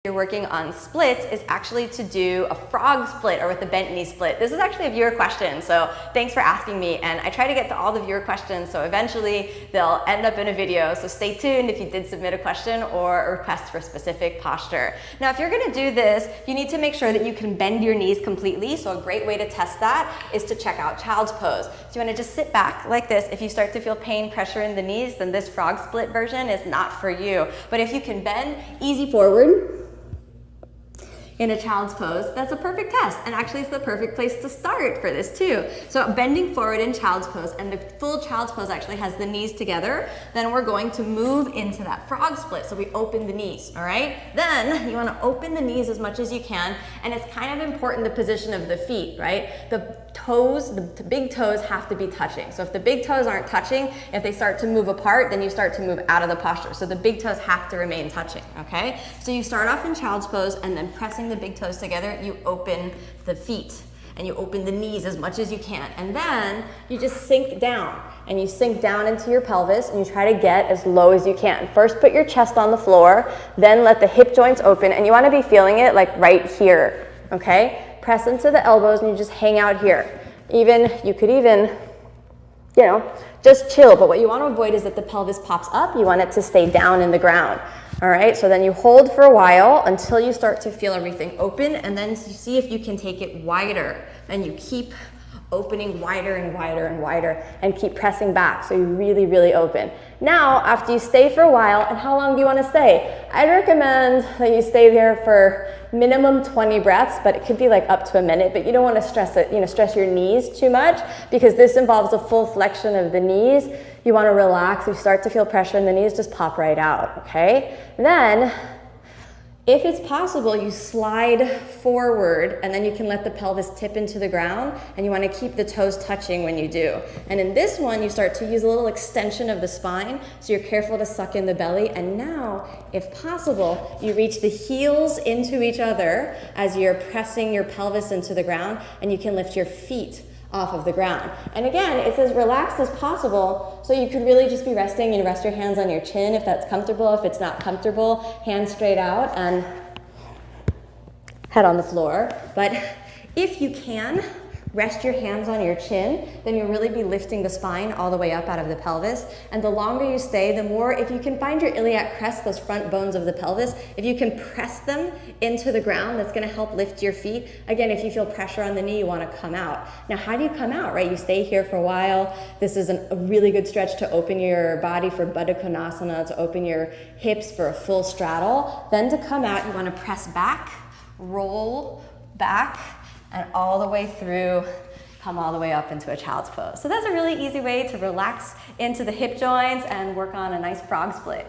you're working on splits is actually to do a frog split or with a bent knee split. This is actually a viewer question, so thanks for asking me, and I try to get to all the viewer questions, so eventually they'll end up in a video, so stay tuned if you did submit a question or a request for specific posture. Now, if you're gonna do this, you need to make sure that you can bend your knees completely, so a great way to test that is to check out child's pose. So you wanna just sit back like this. If you start to feel pain, pressure in the knees, then this frog split version is not for you. But if you can bend easy forward, in a child's pose, that's a perfect test. And actually it's the perfect place to start for this too. So bending forward in child's pose, and the full child's pose actually has the knees together, then we're going to move into that frog split. So we open the knees, all right? Then you wanna open the knees as much as you can, and it's kind of important the position of the feet, right? The toes, the big toes have to be touching. So if the big toes aren't touching, if they start to move apart, then you start to move out of the posture. So the big toes have to remain touching, okay? So you start off in child's pose, and then pressing the big toes together, you open the feet and you open the knees as much as you can. And then you just sink down, and you sink down into your pelvis, and you try to get as low as you can. First, put your chest on the floor, then let the hip joints open, and you wanna be feeling it like right here, okay? Press into the elbows and you just hang out here. You could even, you know, just chill, but what you wanna avoid is that the pelvis pops up. You want it to stay down in the ground. All right, so then you hold for a while until you start to feel everything open, and then you see if you can take it wider, and you keep opening wider and wider and wider, and keep pressing back so you really, really open. Now, after you stay for a while, and how long do you want to stay? I'd recommend that you stay there for minimum 20 breaths, but it could be like up to a minute, but you don't want to stress your knees too much, because this involves a full flexion of the knees. You want to relax. If you start to feel pressure in the knees, just pop right out, okay? Then, if it's possible, you slide forward, and then you can let the pelvis tip into the ground, and you want to keep the toes touching when you do. And in this one, you start to use a little extension of the spine, so you're careful to suck in the belly. And now, if possible, you reach the heels into each other as you're pressing your pelvis into the ground, and you can lift your feet off of the ground. And again, it's as relaxed as possible, so you could really just be resting. You rest your hands on your chin if that's comfortable. If it's not comfortable, hands straight out and head on the floor. But if you can, rest your hands on your chin, then you'll really be lifting the spine all the way up out of the pelvis. And the longer you stay, the more, if you can find your iliac crest, those front bones of the pelvis, if you can press them into the ground, that's gonna help lift your feet. Again, if you feel pressure on the knee, you wanna come out. Now, how do you come out, right? You stay here for a while. This is a really good stretch to open your body for Baddha Konasana, to open your hips for a full straddle. Then to come out, you wanna press back, roll back, and all the way through, come all the way up into a child's pose. So that's a really easy way to relax into the hip joints and work on a nice frog split.